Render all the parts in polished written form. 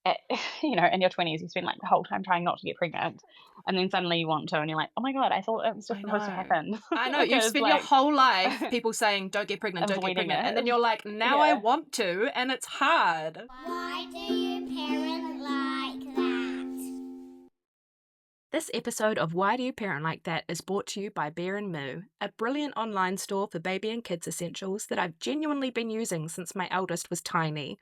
at, in your 20s, you spend like the whole time trying not to get pregnant, and then suddenly you want to, and you're like, oh my God, I thought it was just I supposed to know. happen. I know. You've Because spent your whole life people saying, don't get pregnant, don't get avoiding pregnant. it. And then you're like, now I Yeah. want to, and it's hard. Why do you parent like that? This episode of Why Do You Parent Like That is brought to you by Bear and Moo, a brilliant online store for baby and kids essentials that I've genuinely been using since my eldest was tiny.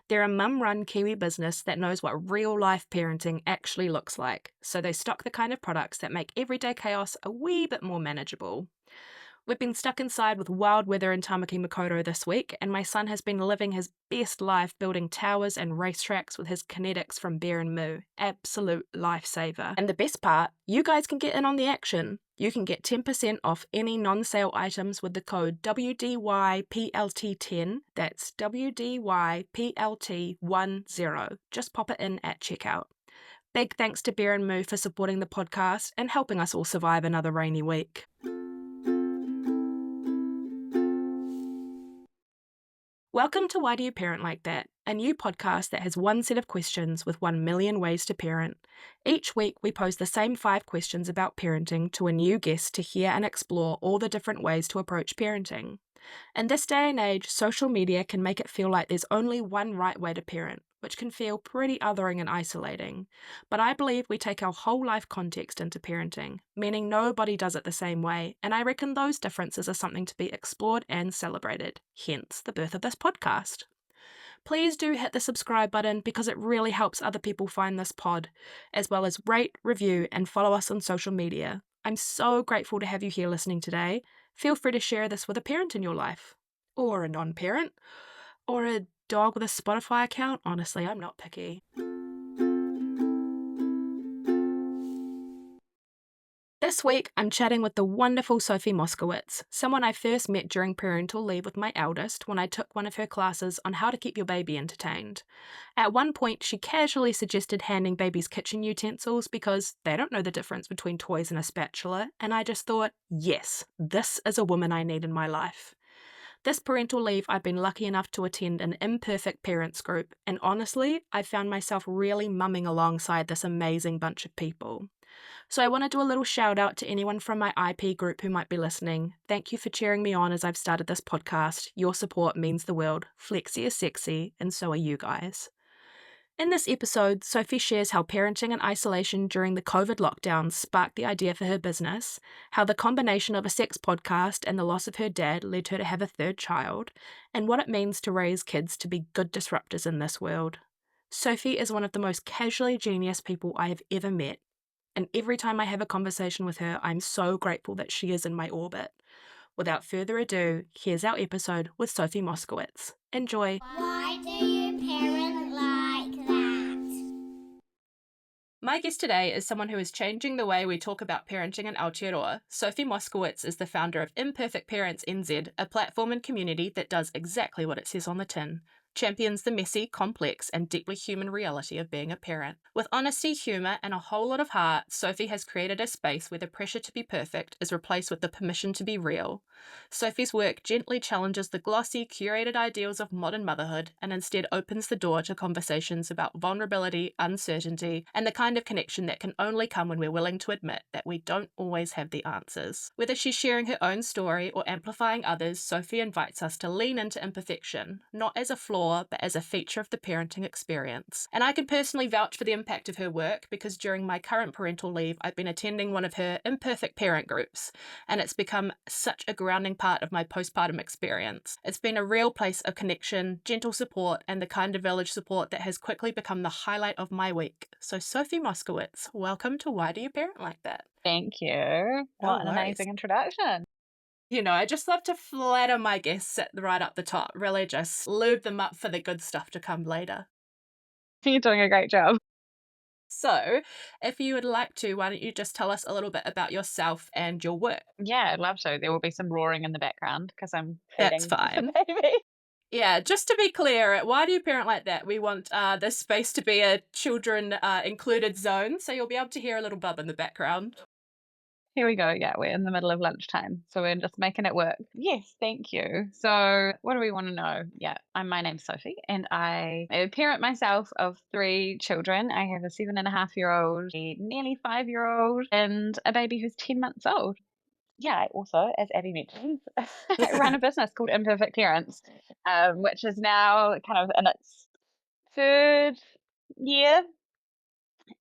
They're a mum-run Kiwi business that knows what real-life parenting actually looks like, so they stock the kind of products that make everyday chaos a wee bit more manageable. We've been stuck inside with wild weather in Tamaki Makaurau this week, and my son has been living his best life building towers and racetracks with his kinetics from Bear and Moo. Absolute lifesaver. And the best part, you guys can get in on the action. You can get 10% off any non-sale items with the code WDYPLT10. That's WDYPLT10. Just pop it in at checkout. Big thanks to Bear and Moo for supporting the podcast and helping us all survive another rainy week. Welcome to Why Do You Parent Like That, a new podcast that has one set of questions with 1 million ways to parent. Each week we pose the same 5 questions about parenting to a new guest to hear and explore all the different ways to approach parenting. In this day and age, social media can make it feel like there's only one right way to parent, which can feel pretty othering and isolating. But I believe we take our whole life context into parenting, meaning nobody does it the same way, and I reckon those differences are something to be explored and celebrated, hence the birth of this podcast. Please do hit the subscribe button because it really helps other people find this pod, as well as rate, review, and follow us on social media. I'm so grateful to have you here listening today. Feel free to share this with a parent in your life, or a non-parent, or a dog with a Spotify account. Honestly, I'm not picky. This week, I'm chatting with the wonderful Sophie Moskowitz, someone I first met during parental leave with my eldest when I took one of her classes on how to keep your baby entertained. At one point, she casually suggested handing babies kitchen utensils because they don't know the difference between toys and a spatula, and I just thought, yes, this is a woman I need in my life. This parental leave, I've been lucky enough to attend an Imperfect Parents group, and honestly, I found myself really mumming alongside this amazing bunch of people. So I want to do a little shout out to anyone from my IP group who might be listening. Thank you for cheering me on as I've started this podcast. Your support means the world. Flexi is sexy, and so are you guys. In this episode, Sophie shares how parenting and isolation during the COVID lockdown sparked the idea for her business, how the combination of a sex podcast and the loss of her dad led her to have a third child, and what it means to raise kids to be good disruptors in this world. Sophie is one of the most casually genius people I have ever met, and every time I have a conversation with her, I'm so grateful that she is in my orbit. Without further ado, here's our episode with Sophie Moskowitz. Enjoy! Why do you parent like that? My guest today is someone who is changing the way we talk about parenting in Aotearoa. Sophie Moskowitz is the founder of Imperfect Parents NZ, a platform and community that does exactly what it says on the tin. Champions the messy, complex, and deeply human reality of being a parent. With honesty, humour, and a whole lot of heart, Sophie has created a space where the pressure to be perfect is replaced with the permission to be real. Sophie's work gently challenges the glossy, curated ideals of modern motherhood and instead opens the door to conversations about vulnerability, uncertainty, and the kind of connection that can only come when we're willing to admit that we don't always have the answers. Whether she's sharing her own story or amplifying others, Sophie invites us to lean into imperfection, not as a flaw, but as a feature of the parenting experience. And I can personally vouch for the impact of her work because during my current parental leave, I've been attending one of her Imperfect Parent groups, and it's become such a grounding part of my postpartum experience. It's been a real place of connection, gentle support, and the kind of village support that has quickly become the highlight of my week. So Sophie Moskowitz, welcome to Why Do You Parent Like That? Thank you. What an amazing introduction. You know, I just love to flatter my guests right up the top, really just lube them up for the good stuff to come later. You're doing a great job. So, if you would like to, why don't you just tell us a little bit about yourself and your work? Yeah, I'd love to. There will be some roaring in the background because I'm feeding That's fine. the baby. Yeah, just to be clear, Why Do You Parent Like That? We want this space to be a children included zone, so you'll be able to hear a little bub in the background. Here we go. Yeah, we're in the middle of lunchtime, so we're just making it work. Yes, thank you. So, what do we want to know? Yeah, my name's Sophie, and I'm a parent myself of 3 children. I have a 7.5-year-old, a nearly 5-year-old, and a baby who's 10 months old. Yeah, I also, as Abbey mentioned, I run a business called Imperfect Parents, which is now kind of in its 3rd year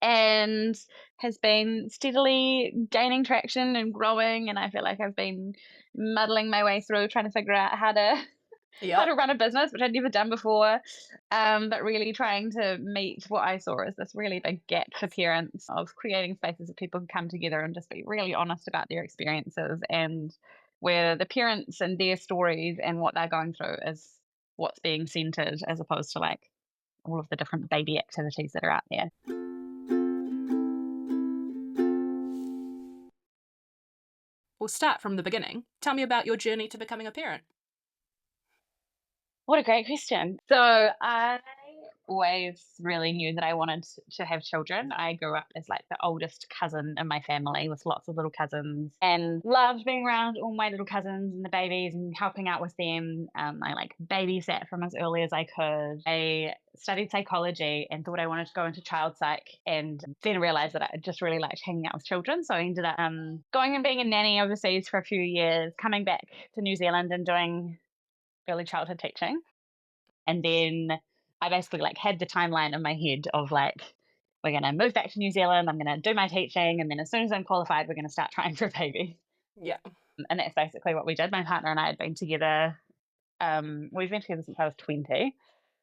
and has been steadily gaining traction and growing. And I feel like I've been muddling my way through trying to figure out how to run a business, which I'd never done before. But really trying to meet what I saw as this really big gap for parents of creating spaces that people can come together and just be really honest about their experiences, and where the parents and their stories and what they're going through is what's being centered, as opposed to like all of the different baby activities that are out there. We'll start from the beginning. Tell me about your journey to becoming a parent. What a great question. So I always really knew that I wanted to have children. I grew up as like the oldest cousin in my family with lots of little cousins, and loved being around all my little cousins and the babies and helping out with them. I like babysat from as early as I could. I studied psychology and thought I wanted to go into child psych, and then realized that I just really liked hanging out with children. So I ended up going and being a nanny overseas for a few years, coming back to New Zealand and doing early childhood teaching. And then I basically like had the timeline in my head of like, we're going to move back to New Zealand, I'm going to do my teaching, and then as soon as I'm qualified, we're going to start trying for a baby. Yeah. And that's basically what we did. My partner and I had been together, we've been together since I was 20.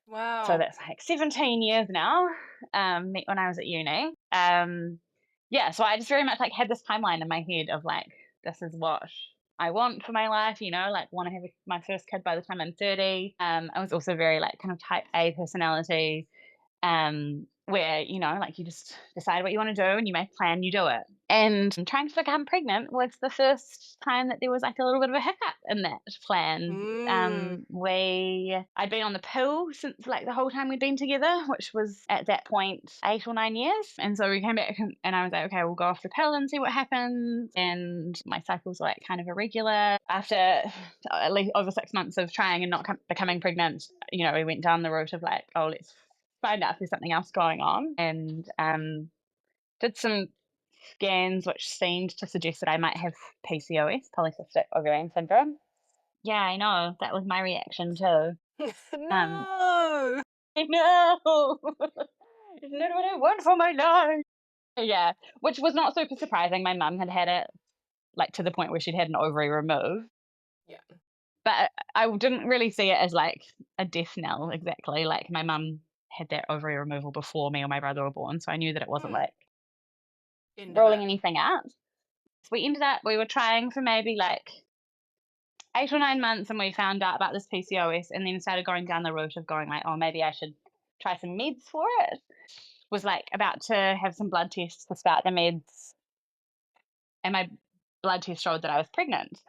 Wow. So that's like 17 years now, met when I was at uni. Yeah, so I just very much like had this timeline in my head of like, this is what I want for my life, like want to have my first kid by the time I'm 30. I was also very like kind of type A personality, where, like you just decide what you want to do and you make a plan, you do it. And trying to become pregnant was the first time that there was like a little bit of a hiccup in that plan. I'd been on the pill since like the whole time we'd been together, which was at that point 8 or 9 years. And so we came back and I was like, okay, we'll go off the pill and see what happens. And my cycles were like kind of irregular. After at least over 6 months of trying and not becoming pregnant, we went down the route of like, oh, let's find out if there's something else going on. And did some scans which seemed to suggest that I might have PCOS, polycystic ovarian syndrome. Yeah, I know. That was my reaction too. No! No! It's not what I want for my life. Yeah, which was not super surprising. My mum had it, like to the point where she'd had an ovary removed. Yeah. But I didn't really see it as like a death knell exactly. Like my mum had that ovary removal before me or my brother were born, so I knew that it wasn't like ruling anything out. So we were trying for maybe like 8 or 9 months, and we found out about this PCOS, and then started going down the route of going like, oh, maybe I should try some meds for it. Was like about to have some blood tests to start the meds, and my blood test showed that I was pregnant.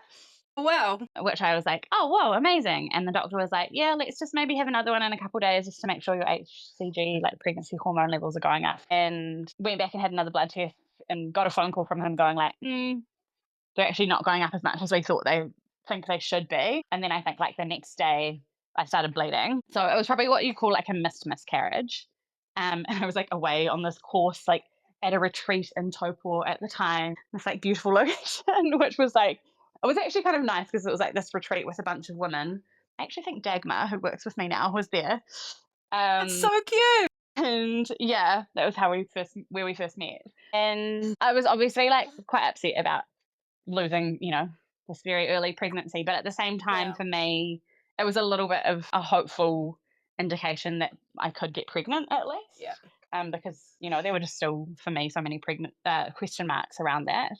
Wow. Which I was like, oh, whoa, amazing. And the doctor was like, yeah, let's just maybe have another one in a couple of days just to make sure your HCG, like pregnancy hormone levels are going up. And went back and had another blood test and got a phone call from him going like, they're actually not going up as much as we thought they think they should be. And then I think like the next day I started bleeding. So it was probably what you call like a missed miscarriage. And I was like away on this course, like at a retreat in Taupo at the time, this like beautiful location, which was like, it was actually kind of nice because it was like this retreat with a bunch of women. I actually think Dagmar, who works with me now, was there. That's so cute. And yeah, that was where we first met. And I was obviously like quite upset about losing, this very early pregnancy. But at the same time, for me, it was a little bit of a hopeful indication that I could get pregnant at least. Yeah. Because, there were just still, for me, so many question marks around that.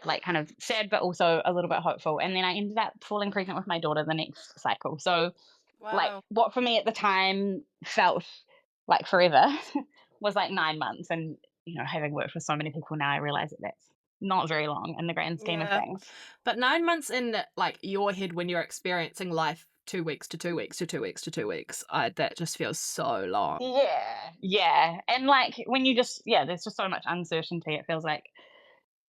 Like kind of sad, but also a little bit hopeful. And then I ended up falling pregnant with my daughter the next cycle. So like what for me at the time felt like forever was like 9 months. And, having worked with so many people now, I realize that that's not very long in the grand scheme of things. But 9 months in like your head when you're experiencing life 2 weeks to 2 weeks to 2 weeks to 2 weeks, that just feels so long. Yeah. And like when you just, there's just so much uncertainty. It feels like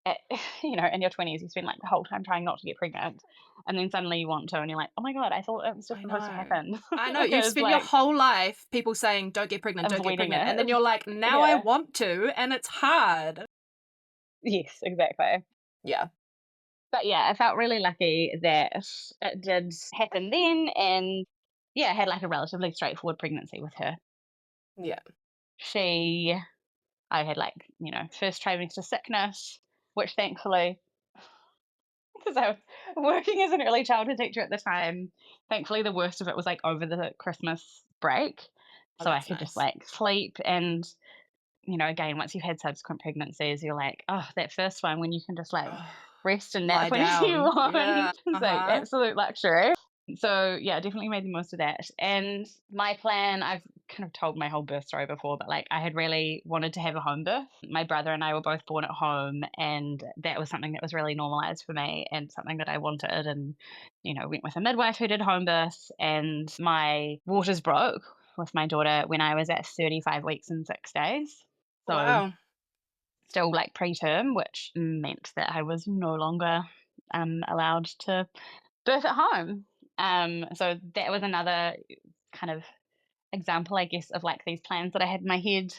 at, in your 20s, you spend like the whole time trying not to get pregnant, and then suddenly you want to, and you're like, oh my God, I thought it was just I supposed to know. happen. I know. Like, You've it's spent your like whole life people saying, don't get pregnant, don't get avoiding pregnant. And then it. you're like, now I Yeah. want to, and it's hard. Yes, exactly. Yeah. But yeah, I felt really lucky that it did happen then, and yeah, I had like a relatively straightforward pregnancy with her. Yeah. I had like, first trimester sickness, which thankfully, because I was working as an early childhood teacher at the time, thankfully the worst of it was like over the Christmas break. Oh, So I that's could just nice. like sleep. And, again, once you've had subsequent pregnancies, you're like, oh, that first one when you can just like rest and Lie nap when you down. want. Yeah. It's like absolute luxury. So yeah, definitely made the most of that. And my plan, I've kind of told my whole birth story before, but like I had really wanted to have a home birth. My brother and I were both born at home, and that was something that was really normalized for me and something that I wanted. And, went with a midwife who did home births, and my waters broke with my daughter when I was at 35 weeks and 6 days. So Wow. still like preterm, which meant that I was no longer allowed to birth at home. So that was another kind of example, I guess, of like these plans that I had in my head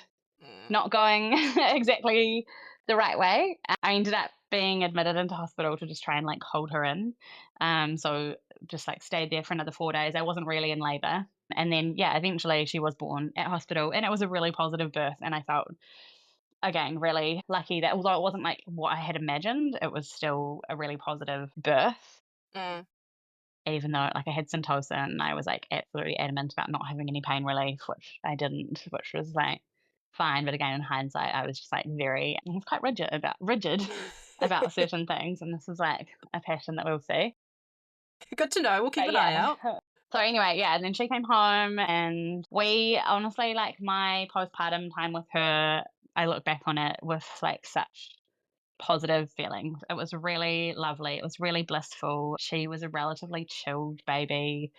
not going exactly the right way. I ended up being admitted into hospital to just try and like hold her in. So just like stayed there for another 4 days. I wasn't really in labor. And then, yeah, eventually she was born at hospital, and it was a really positive birth. And I felt, again, really lucky that although it wasn't like what I had imagined, it was still a really positive birth. Mm. Even though like I had Syntocin, I was like absolutely adamant about not having any pain relief, which I didn't, which was like fine. But again, in hindsight, I was just like I was quite rigid about certain things, and this is like a pattern that we'll see. Good to know. We'll keep an eye out. So anyway, yeah, and then she came home, and we honestly, like, my postpartum time with her, I look back on it with like such positive feelings. It was really lovely. It was really blissful. She was a relatively chilled baby.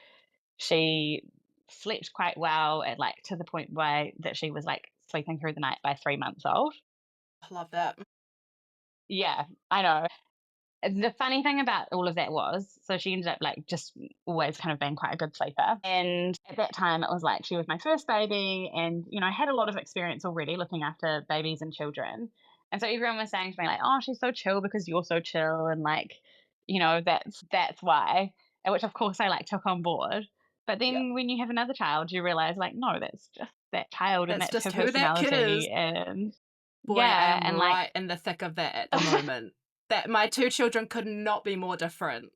She slept quite well at like to the point where that she was like sleeping through the night by 3 months old. I love that. Yeah, I know. The funny thing about all of that was, so she ended up like just always kind of being quite a good sleeper. And at that time, it was like she was my first baby, and I had a lot of experience already looking after babies and children. And so everyone was saying to me like, "Oh, she's so chill because you're so chill," and like, that's why. And which of course I like took on board. But then when you have another child, you realize like, no, that's just that child, and That's that's her just who that kid is. personality, and Boy, I yeah, am and like right in the thick of that at the moment. That my two children could not be more different.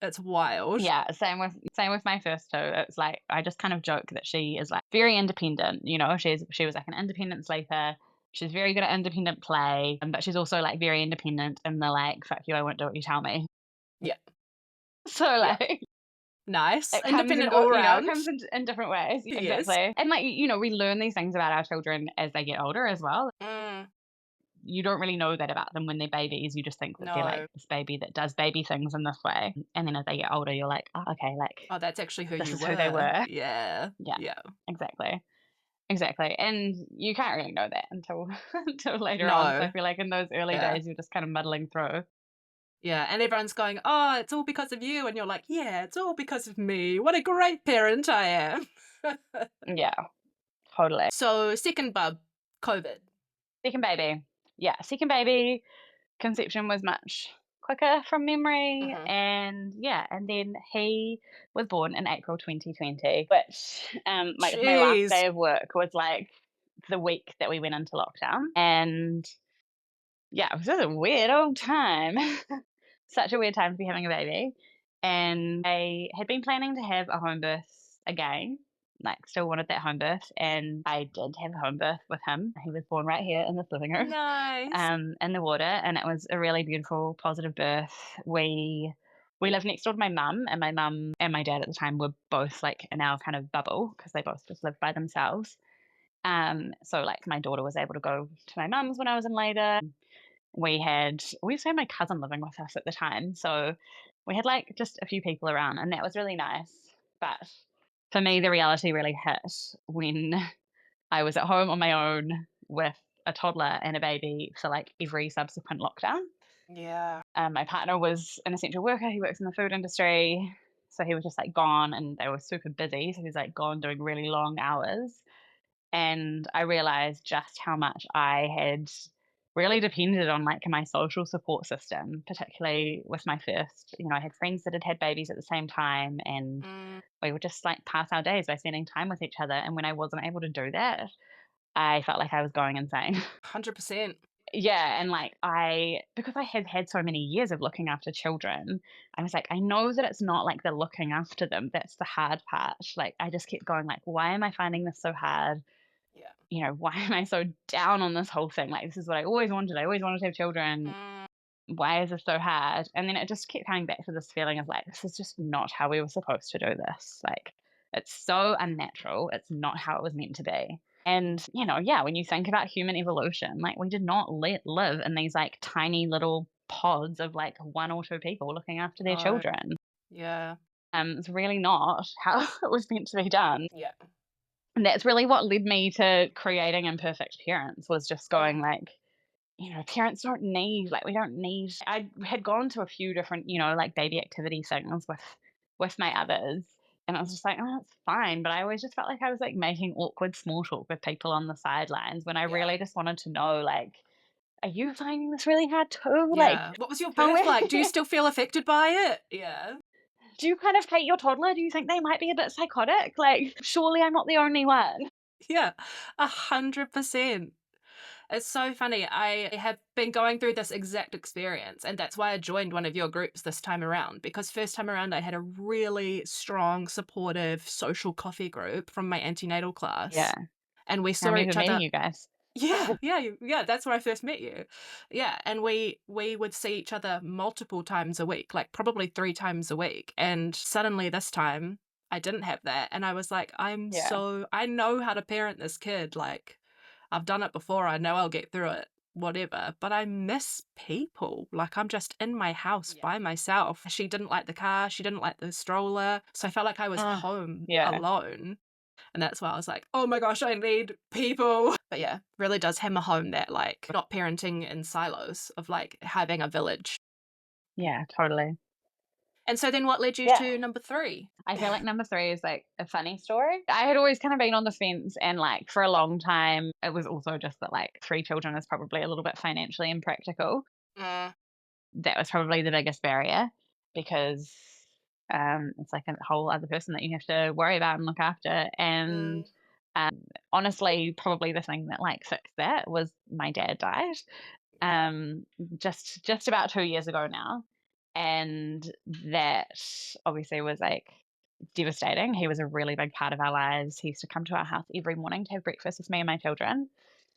It's wild. yeah, same with my first two. It's like I just kind of joke that she is like very independent. She was like an independent sleeper. She's very good at independent play, but she's also like very independent in the like, fuck you, I won't do what you tell me. Yeah. So like Nice. it comes Independent in, all round. it comes in different ways. Yes. Exactly. And like, we learn these things about our children as they get older as well. Mm, You don't really know that about them when they're babies. You just think that they're no. like this baby that does baby things in this way. And then as they get older, you're like, oh, okay, like, Oh, that's actually who this you is were. who they were. Yeah. Yeah. Yeah. Exactly. And you can't really know that until later No. on. So I feel like in those early Yeah. days, you're just kind of muddling through. Yeah. And everyone's going, oh, it's all because of you. And you're like, yeah, it's all because of me. What a great parent I am. Yeah, totally. So, second bub, COVID. Second baby. Yeah, second baby. Conception was much quicker from memory. Mhm. And then he was born in April 2020, which like my Jeez. last day of work was like the week that we went into lockdown. And yeah, it was just a weird old time. Such a weird time to be having a baby. And I had been planning to have a home birth again, like still wanted that home birth. And I did have a home birth with him. He was born right here in this living room. Nice. In the water. And it was a really beautiful, positive birth. We lived next door to my mum, and my mum and my dad at the time were both like in our kind of bubble because they both just lived by themselves. So like my daughter was able to go to my mum's when I was in labour. We used to have my cousin living with us at the time. So we had like just a few people around, and that was really nice. But for me, the reality really hit when I was at home on my own with a toddler and a baby for like every subsequent lockdown. Yeah. My partner was an essential worker. He works in the food industry. So he was just like gone, and they were super busy. So he was like gone doing really long hours. And I realized just how much I had really depended on like my social support system, particularly with my first. I had friends that had babies at the same time, and we would just like pass our days by spending time with each other. And when I wasn't able to do that, I felt like I was going insane. 100%. Yeah, and like because I had had so many years of looking after children, I was like, I know that it's not like the looking after them that's the hard part. Like I just kept going like, why am I finding this so hard? Yeah. Why am I so down on this whole thing? Like this is what I always wanted. I always wanted to have children. Why is this so hard? And then it just kept coming back to this feeling of like, this is just not how we were supposed to do this. Like it's so unnatural. It's not how it was meant to be. And, when you think about human evolution, like we did not live in these like tiny little pods of like one or two people looking after their No. children. Yeah. It's really not how it was meant to be done. Yeah. And that's really what led me to creating Imperfect Parents, was just going like, parents don't need, like we don't need. I had gone to a few different, like baby activity things with my others. And I was just like, oh, it's fine. But I always just felt like I was like making awkward small talk with people on the sidelines when I really just wanted to know, like, are you finding this really hard too? Yeah. Like, What was your how birth like? Do you still feel affected by it? Yeah. do you kind of hate your toddler? Do you think they might be a bit psychotic? Like, surely I'm not the only one. Yeah. 100%. It's so funny. I have been going through this exact experience, and that's why I joined one of your groups this time around, because first time around I had a really strong, supportive social coffee group from my antenatal class. Yeah. And we I saw remember each meeting other. you guys. Yeah, that's where I first met you. Yeah, and we would see each other multiple times a week, like probably 3 times a week. And suddenly this time I didn't have that, and I was like, I know how to parent this kid. Like, I've done it before. I know I'll get through it, whatever. But I miss people. Like, I'm just in my house by myself. She didn't like the car. She didn't like the stroller. So I felt like I was home alone. And that's why I was like, oh my gosh, I need people. But yeah, really does hammer home that like not parenting in silos of like having a village. Yeah, totally. And so then what led you to number 3? I feel like number 3 is like a funny story. I had always kind of been on the fence, and like for a long time, it was also just that like 3 children is probably a little bit financially impractical. That was probably the biggest barrier, because it's like a whole other person that you have to worry about and look after. And honestly, probably the thing that like fixed that was my dad died just about 2 years ago now. And that obviously was like devastating. He was a really big part of our lives. He used to come to our house every morning to have breakfast with me and my children.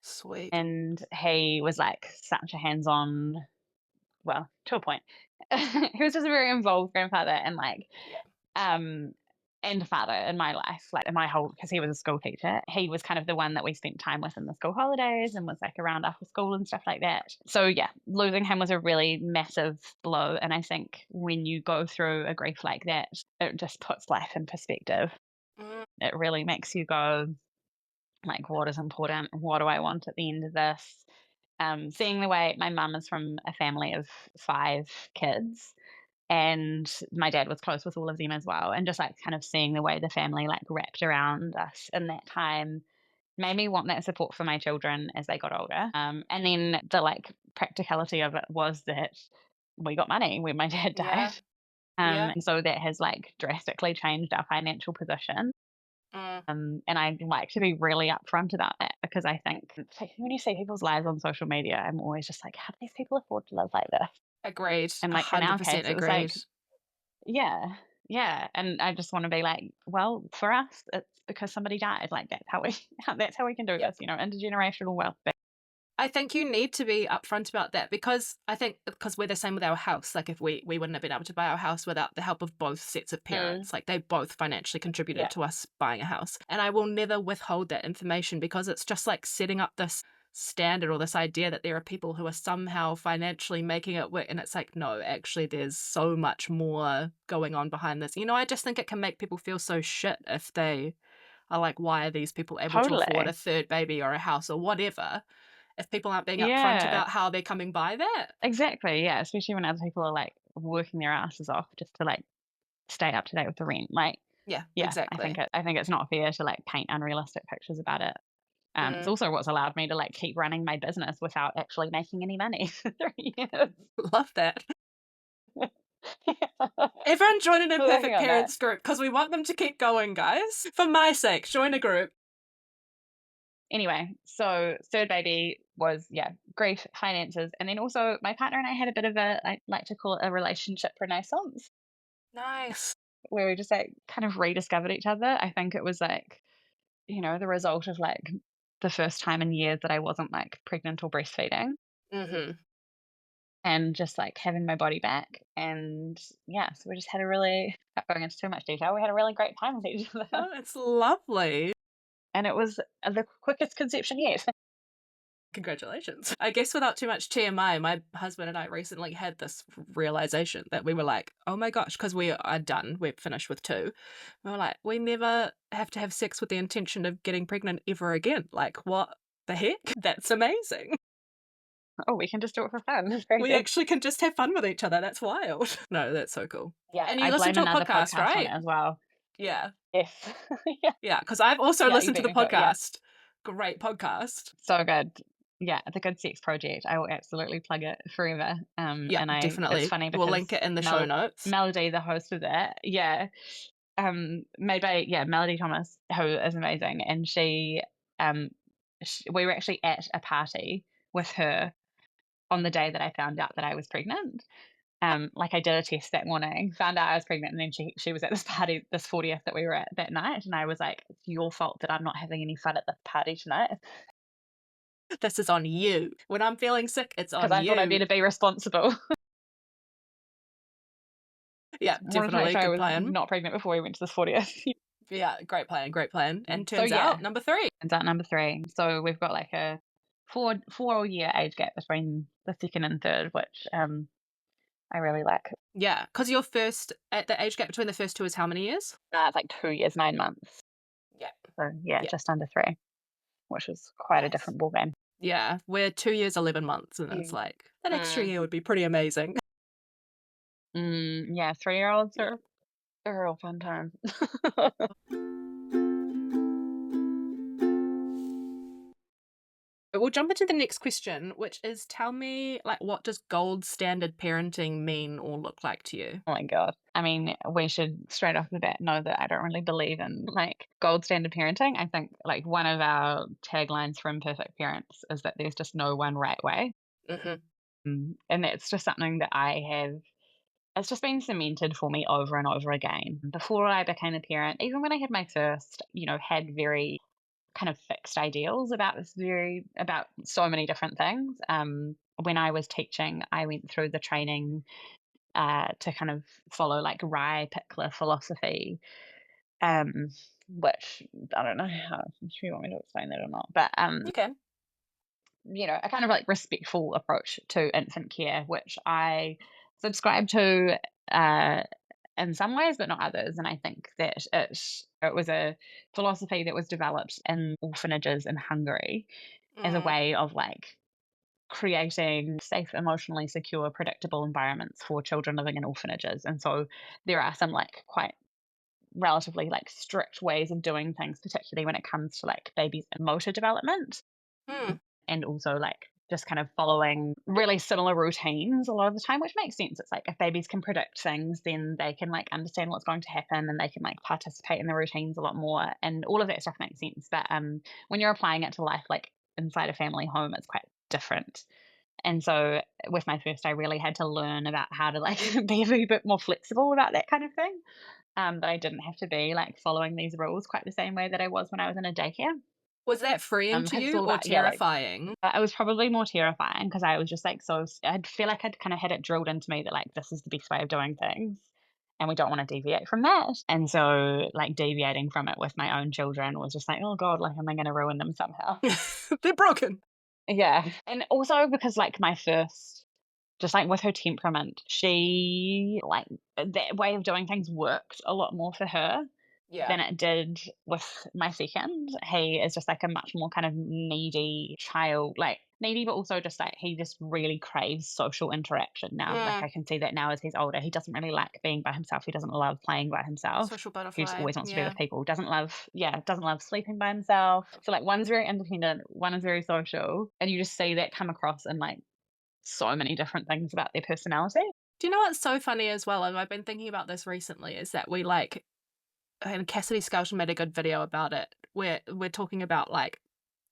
Sweet. And he was like such a hands-on, well, to a point. He was just a very involved grandfather, and like and father in my life, like in my whole, because he was a school teacher. He was kind of the one that we spent time with in the school holidays and was like around after school and stuff like that. So yeah, losing him was a really massive blow. And I think when you go through a grief like that, it just puts life in perspective. It really makes you go like, what is important? What do I want at the end of this? Seeing the way my mum is from a family of 5 kids, and my dad was close with all of them as well, and just like kind of seeing the way the family like wrapped around us in that time made me want that support for my children as they got older. And then the like practicality of it was that we got money when my dad died. And so that has like drastically changed our financial position. And I like to be really upfront about that, because I think when you see people's lives on social media, I'm always just like, how do these people afford to live like this? Agreed. And like 100% in our case, it was agreed. like, yeah. And I just want to be like, well, for us, it's because somebody died. Like that's how we can do this, intergenerational wealth. I think you need to be upfront about that, because I think because we're the same with our house. Like if we wouldn't have been able to buy our house without the help of both sets of parents. Like they both financially contributed to us buying a house. And I will never withhold that information, because it's just like setting up this standard or this idea that there are people who are somehow financially making it work. And it's like, no, actually there's so much more going on behind this. I just think it can make people feel so shit if they are like, why are these people able to afford a 3rd baby or a house or whatever? if people aren't being upfront Yeah. about how they're coming by that. Exactly, yeah, especially when other people are, like, working their asses off just to, like, stay up to date with the rent, like, Yeah, yeah, exactly. I think it's not fair to, like, paint unrealistic pictures about it. It's also what's allowed me to, like, keep running my business without actually making any money for 3 years. Love that. Everyone join an Working Imperfect on Parents group because we want them to keep going, guys. For my sake, join a group. Anyway, so third baby was, yeah, grief, finances, and then also my partner and I had a bit of a, I like to call it a relationship renaissance, Nice. where we just, like, kind of rediscovered each other. I think it was, like, you know, the result of, like, the first time in years that I wasn't, like, pregnant or breastfeeding, Mm-hmm. and just, like, having my body back. And yeah, so we just had a really, not going into too much detail, we had a really great time with each other. Oh, it's lovely. And it was the quickest conception yet. Congratulations. I guess without too much TMI, my husband and I recently had this realization that we were like, oh my gosh, because we are done, we're finished with 2. We were like, we never have to have sex with the intention of getting pregnant ever again. Like, what the heck? That's amazing. Oh, we can just do it for fun. It's very We good. actually can just have fun with each other. That's wild. No, that's so cool. Yeah, And you I listen blame to a another podcast, on right? it as well. Yeah. Yes. Yeah. Yeah, because I've also Yeah, listened to the you beat me to it, yeah. podcast. Great podcast. So good. Yeah, the Good Sex Project. I will absolutely plug it forever. Yeah, and definitely. It's funny because We'll link it in the show notes. Melody, the host of that, yeah, made by Melody Thomas, who is amazing, and she, we were actually at a party with her on the day that I found out that I was pregnant. Like, I did a test that morning, found out I was pregnant, and then she was at this party, this 40th that we were at that night, and I was like, it's your fault that I'm not having any fun at the party tonight. This is on you. When I'm feeling sick, it's on you. Because I thought I'd better be responsible. Yeah, definitely. Sure Good I was plan. not pregnant before we went to this 40th. Yeah, great plan, great plan. And So, turns yeah. out, number 3. Turns out number 3. So we've got like a 4-year age gap between the second and third, which I really like. Yeah, because your first, the age gap between the first 2 is how many years? It's like 2 years, 9 months. Yeah. So yeah, just under 3, which is quite a different ballgame. Yeah, we're 2 years, 11 months, and it's like, that extra year would be pretty amazing. Yeah, 3-year-olds are a real fun time. We'll jump into the next question, which is, tell me, like, what does gold standard parenting mean or look like to you? Oh my God. I mean, we should straight off the bat know that I don't really believe in like gold standard parenting. I think like one of our taglines for Imperfect Parents is that there's just no one right way. Mm-hmm. And that's just something that it's just been cemented for me over and over again. Before I became a parent, even when I had my first, had very kind of fixed ideals about so many different things. When I was teaching, I went through the training to kind of follow like Rye Pickler philosophy, which I don't know if you want me to explain that or not, but You can. a kind of like respectful approach to infant care, which I subscribe to in some ways, but not others. And I think that it was a philosophy that was developed in orphanages in Hungary as a way of like creating safe, emotionally secure, predictable environments for children living in orphanages. And so there are some like quite relatively like strict ways of doing things, particularly when it comes to like babies' motor development, and also like just kind of following really similar routines a lot of the time, which makes sense. It's like if babies can predict things, then they can like understand what's going to happen and they can like participate in the routines a lot more, and all of that stuff makes sense. But when you're applying it to life like inside a family home, it's quite different. And so with my first, I really had to learn about how to like be a bit more flexible about that kind of thing. But I didn't have to be like following these rules quite the same way that I was when I was in a daycare. Was that freeing to you or terrifying? It was probably more terrifying because I was just like, I feel like I'd kind of had it drilled into me that like, this is the best way of doing things and we don't want to deviate from that. And so like deviating from it with my own children was just like, oh God, like, am I going to ruin them somehow? They're broken. Yeah. And also because like my first, just like with her temperament, she like that way of doing things worked a lot more for her. than it did with my second. He is just like a much more kind of needy child, like needy, but also just like he just really craves social interaction now. Like I can see that now as he's older, he doesn't really like being by himself. He doesn't love playing by himself. Social He butterfly. just always wants to be with people. Doesn't love sleeping by himself. So like one's very independent, one is very social, and you just see that come across in like so many different things about their personality. Do you know what's so funny as well, and I've been thinking about this recently, is that we like, and Cassidy Skelton made a good video about it, where we're talking about like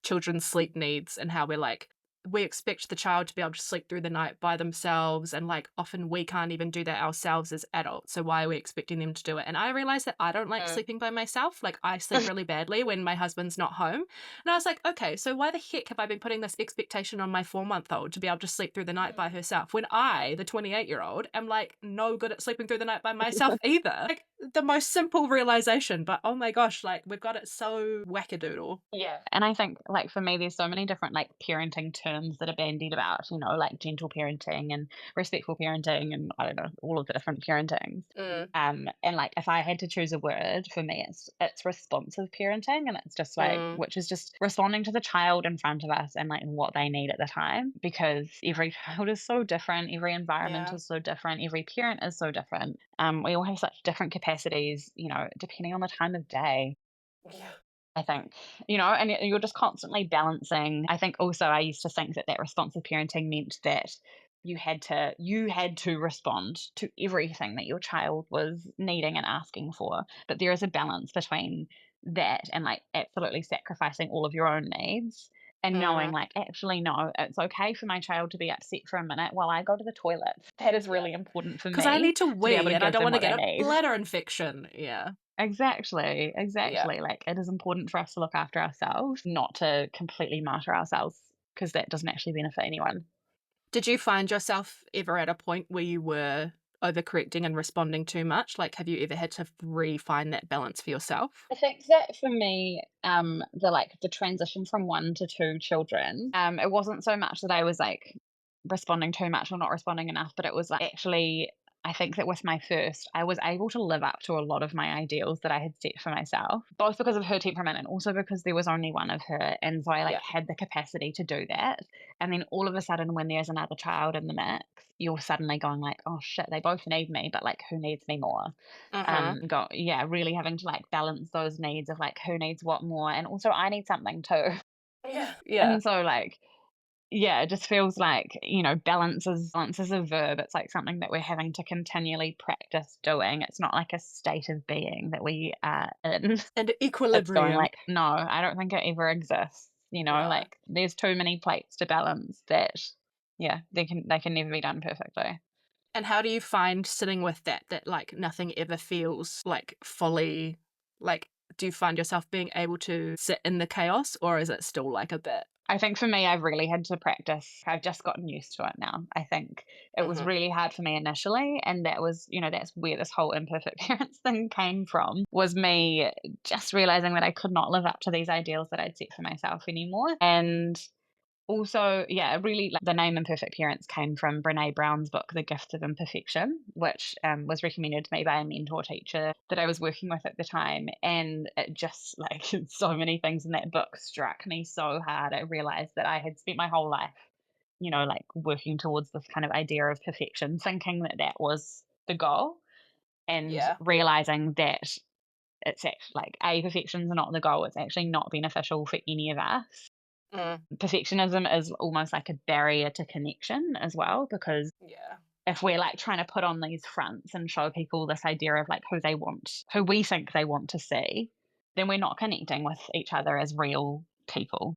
children's sleep needs and how we're like, we expect the child to be able to sleep through the night by themselves, and like often we can't even do that ourselves as adults, so why are we expecting them to do it? And I realized that I don't like sleeping by myself. Like I sleep really badly when my husband's not home, and I was like, okay, so why the heck have I been putting this expectation on my 4-month-old to be able to sleep through the night by herself when I, the 28-year-old, am like no good at sleeping through the night by myself either? Like the most simple realization, but oh my gosh, like we've got it so wackadoodle. Yeah. And I think like for me there's so many different like parenting terms that are bandied about, you know, like gentle parenting and respectful parenting and I don't know, all of the different parentings. And like if I had to choose a word, for me it's responsive parenting, and it's just like which is just responding to the child in front of us and like what they need at the time, because every child is so different, every environment is so different, every parent is so different. We all have such different capacities, you know, depending on the time of day. I think, you know, and you're just constantly balancing. I think also I used to think that responsive parenting meant that you had to respond to everything that your child was needing and asking for. But there is a balance between that and like absolutely sacrificing all of your own needs and knowing like, actually, no, it's okay for my child to be upset for a minute while I go to the toilet. That is really important for me. Because I need to wee and I don't want to get a need. bladder infection. Yeah. Exactly. Like it is important for us to look after ourselves, not to completely martyr ourselves, because that doesn't actually benefit anyone. Did you find yourself ever at a point where you were overcorrecting and responding too much? Like, have you ever had to refine that balance for yourself? I think that for me, the transition from 1 to 2 children, it wasn't so much that I was like responding too much or not responding enough, but it was like actually, I think that with my first, I was able to live up to a lot of my ideals that I had set for myself, both because of her temperament and also because there was only one of her. And so I had the capacity to do that. And then all of a sudden, when there's another child in the mix, you're suddenly going like, oh shit, they both need me, but like who needs me more? Really having to like balance those needs of like who needs what more. And also I need something too. Yeah. And so like, it just feels like, you know, balance is a verb. It's like something that we're having to continually practice doing. It's not like a state of being that we are in. And equilibrium. It's going like, no, I don't think it ever exists. You know, like there's too many plates to balance that, they can never be done perfectly. And how do you find sitting with that like nothing ever feels like fully, like, do you find yourself being able to sit in the chaos, or is it still like a bit? I think for me, I've really had to practice. I've just gotten used to it now. I think it was really hard for me initially. And that was, you know, that's where this whole imperfect parents thing came from, was me just realizing that I could not live up to these ideals that I'd set for myself anymore. And also, really like the name Imperfect Parents came from Brene Brown's book, The Gift of Imperfection, which was recommended to me by a mentor teacher that I was working with at the time. And it just like so many things in that book struck me so hard. I realized that I had spent my whole life, you know, like working towards this kind of idea of perfection, thinking that was the goal, and realizing that it's actually like perfections are not the goal. It's actually not beneficial for any of us. Perfectionism is almost like a barrier to connection as well, because if we're like trying to put on these fronts and show people this idea of like who we think they want to see, then we're not connecting with each other as real people.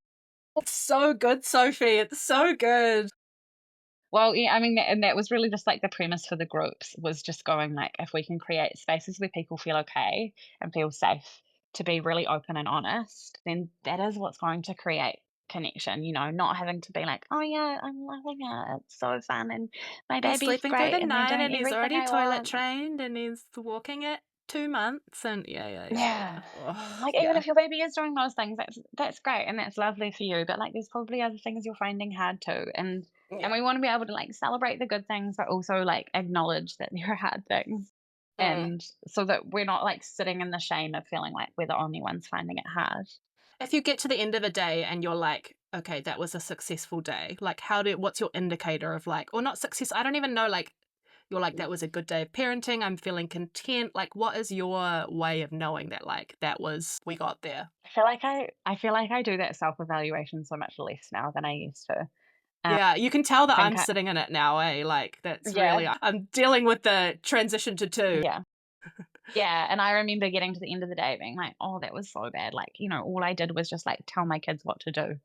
It's so good, Sophie. It's so good. Well, yeah, I mean, and that was really just like the premise for the groups, was just going like, if we can create spaces where people feel okay and feel safe to be really open and honest, then that is what's going to create connection, you know, not having to be like, oh yeah, I'm loving it, it's so fun, and my baby's sleeping great through the night, and he's already toilet want. trained, and he's walking at 2 months, and like even if your baby is doing those things, that's great and that's lovely for you, but like there's probably other things you're finding hard too, and we want to be able to like celebrate the good things, but also like acknowledge that there are hard things. And so that we're not like sitting in the shame of feeling like we're the only ones finding it hard. If you get to the end of a day and you're like, okay, that was a successful day, like what's your indicator of like, or not success, I don't even know, like, you're like, that was a good day of parenting, I'm feeling content. Like, what is your way of knowing that, like, we got there? I feel like I do that self-evaluation so much less now than I used to. Yeah, you can tell that I'm think sitting in it now, eh? Like, that's Yeah. really, I'm dealing with the transition to 2. Yeah. Yeah, and I remember getting to the end of the day being like, oh, that was so bad. Like, you know, all I did was just like tell my kids what to do.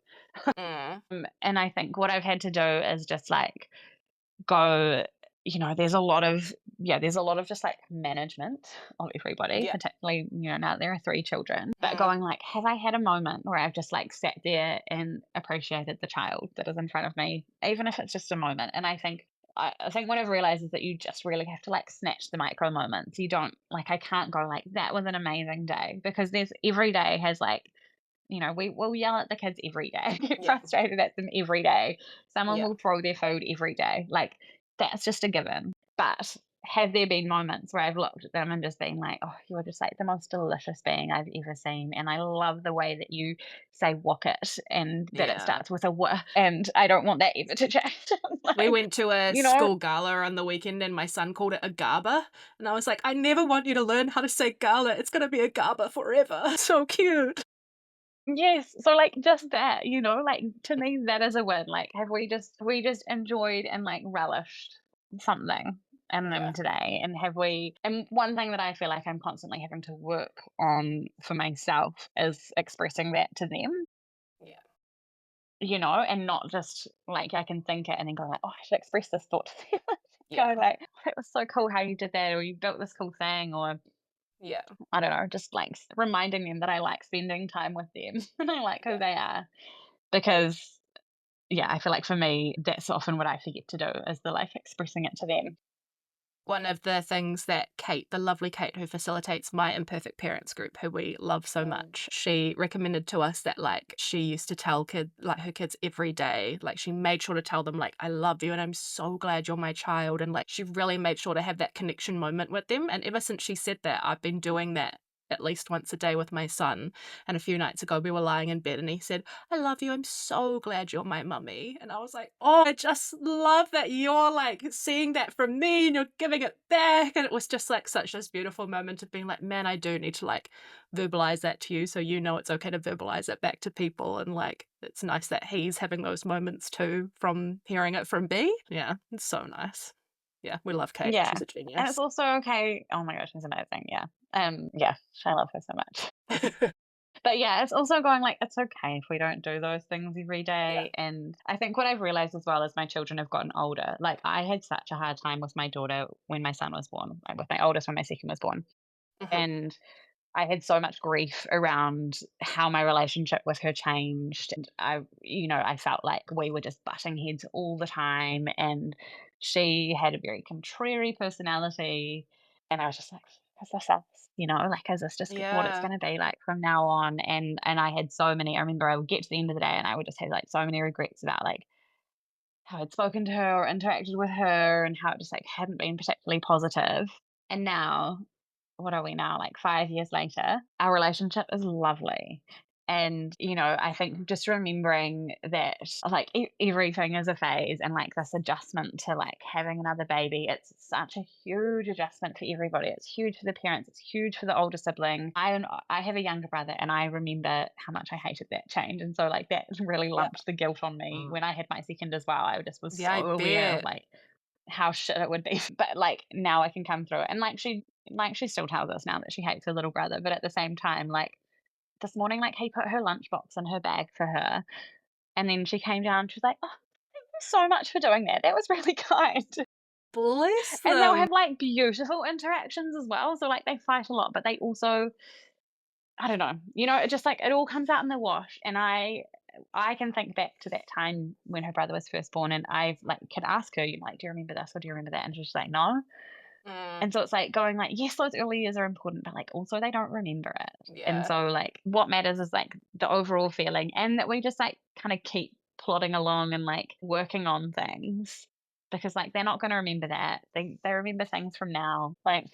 And I think what I've had to do is just like go, you know, there's a lot of just like management of everybody, Yeah. particularly, you know, now there are 3 children, but going like, have I had a moment where I've just like sat there and appreciated the child that is in front of me, even if it's just a moment? And I think what I've realized is that you just really have to like snatch the micro moments. You don't like, I can't go like, that was an amazing day, because every day has like, you know, we'll yell at the kids every day, get frustrated at them every day. Someone will throw their food every day. Like, that's just a given. But have there been moments where I've looked at them and just been like, oh, you're just like the most delicious being I've ever seen. And I love the way that you say "wok it" and that it starts with a "w," and I don't want that ever to change. Like, we went to a school gala on the weekend and my son called it a gaba. And I was like, I never want you to learn how to say gala. It's going to be a gaba forever. So cute. Yes, so like just that, you know, like to me that is a win. Like, have we just enjoyed and like relished something in them today, and and one thing that I feel like I'm constantly having to work on for myself is expressing that to them. Yeah. You know, and not just like I can think it and then go like, oh, I should express this thought to them. Go like, oh, it was so cool how you did that, or you built this cool thing, or I don't know, just like reminding them that I like spending time with them and I like who they are. Because, I feel like for me, that's often what I forget to do, is the like expressing it to them. One of the things that Kate, the lovely Kate who facilitates my Imperfect Parents group, who we love so much, she recommended to us that like she used to tell her kids every day, like she made sure to tell them like, I love you and I'm so glad you're my child. And like she really made sure to have that connection moment with them. And ever since she said that, I've been doing that at least once a day with my son. And a few nights ago we were lying in bed and he said, I love you, I'm so glad you're my mummy. And I was like, oh, I just love that you're like seeing that from me and you're giving it back. And it was just like such this beautiful moment of being like, man, I do need to like verbalize that to you so you know it's okay to verbalize it back to people. And like it's nice that he's having those moments too from hearing it from B. Yeah, it's so nice. Yeah, we love Kate. Yeah. She's a genius. And it's also okay. Oh my gosh, she's amazing. Yeah. I love her so much. But yeah, it's also going like, it's okay if we don't do those things every day. And I think what I've realized as well as my children have gotten older, like I had such a hard time with my daughter when my son was born, like with my oldest when my second was born. And I had so much grief around how my relationship with her changed. And I felt like we were just butting heads all the time. And she had a very contrary personality. And I was just like, is this us? You know, like, is this just what it's going to be like from now on? And I had so many, I remember I would get to the end of the day and I would just have like so many regrets about like how I'd spoken to her or interacted with her and how it just like hadn't been particularly positive. And now, what are we now, like 5 years later, our relationship is lovely. And, I think just remembering that like everything is a phase, and like this adjustment to like having another baby, it's such a huge adjustment for everybody. It's huge for the parents. It's huge for the older sibling. I have a younger brother and I remember how much I hated that change. And so like that really lumped the guilt on me when I had my second as well. I just was so aware of like how shit it would be. But like now I can come through it. And like she still tells us now that she hates her little brother, but at the same time, like this morning, like he put her lunchbox in her bag for her, and then she came down. She was like, "Oh, thank you so much for doing that. That was really kind." Bless them. And they'll have like beautiful interactions as well. So like they fight a lot, but they also, I don't know, it just like it all comes out in the wash. And I can think back to that time when her brother was first born, and I've like could ask her, like, do you remember this or do you remember that? And she's like, no. And so it's like going like, yes, those early years are important, but like also they don't remember it. And so like what matters is like the overall feeling, and that we just like kind of keep plodding along and like working on things, because like they're not going to remember that. They remember things from now. Like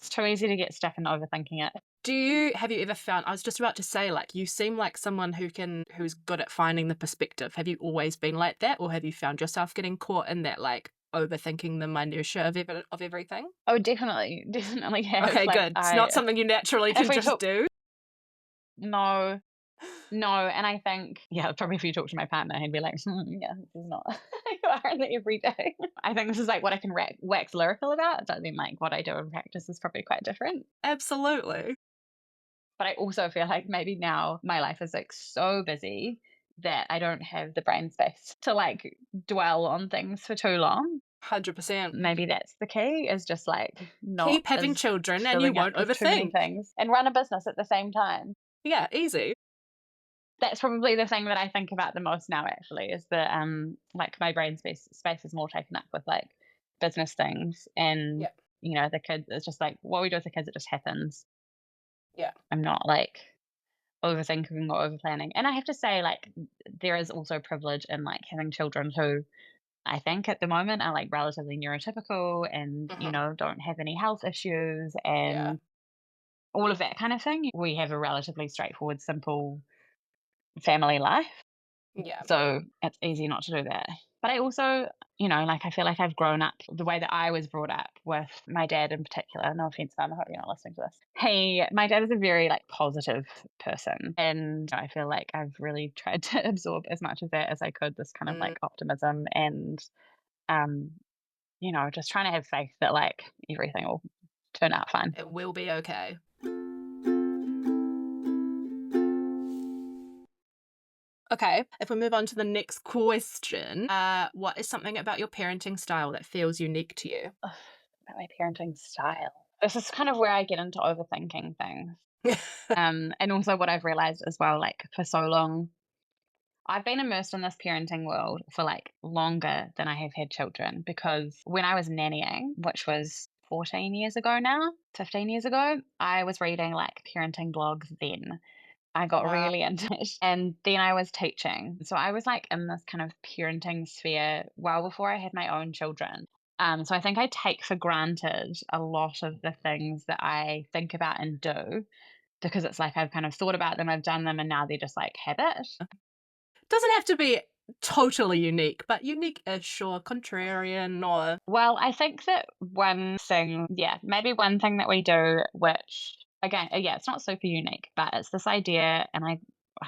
It's too easy to get stuck in overthinking it. Have you ever found, I was just about to say, like, you seem like someone who's good at finding the perspective. Have you always been like that, or have you found yourself getting caught in that, like, overthinking the minutiae of everything? Oh, definitely have. Okay, Like, good. It's not something you naturally can just do. No, and I think, probably if you talk to my partner, he'd be like, this is not you are in the everyday. I think this is like what I can wax lyrical about, but then like what I do in practice is probably quite different. Absolutely. But I also feel like maybe now my life is like so busy that I don't have the brain space to like dwell on things for too long. 100%. Maybe that's the key, is just like not keep having children and you won't overthink too many things and run a business at the same time. Yeah, easy. That's probably the thing that I think about the most now, actually, is that like my brain space is more taken up with like business things, and you know, the kids, it's just like what we do with the kids, it just happens. Yeah. I'm not like overthinking or overplanning. And I have to say, like, there is also privilege in like having children who I think at the moment are like relatively neurotypical and you know, don't have any health issues and all of that kind of thing. We have a relatively straightforward, simple family life. Yeah. So it's easy not to do that. But I also, you know, like I feel like I've grown up the way that I was brought up with my dad in particular. No offense, Mum, I hope you're not listening to this. My dad is a very like positive person. And I feel like I've really tried to absorb as much of that as I could, this kind of like optimism and, you know, just trying to have faith that like everything will turn out fine. It will be okay. Okay, if we move on to the next question, what is something about your parenting style that feels unique to you? About my parenting style. This is kind of where I get into overthinking things. And also what I've realized as well, like for so long, I've been immersed in this parenting world for like longer than I have had children, because when I was nannying, which was 14 years ago now, 15 years ago, I was reading like parenting blogs then. I got really into it. And then I was teaching. So I was like in this kind of parenting sphere well before I had my own children. So I think I take for granted a lot of the things that I think about and do, because it's like I've kind of thought about them, I've done them, and now they're just like habit. Doesn't have to be totally unique, but unique-ish or contrarian or... Well, I think that maybe one thing that we do, which again, it's not super unique, but it's this idea, and I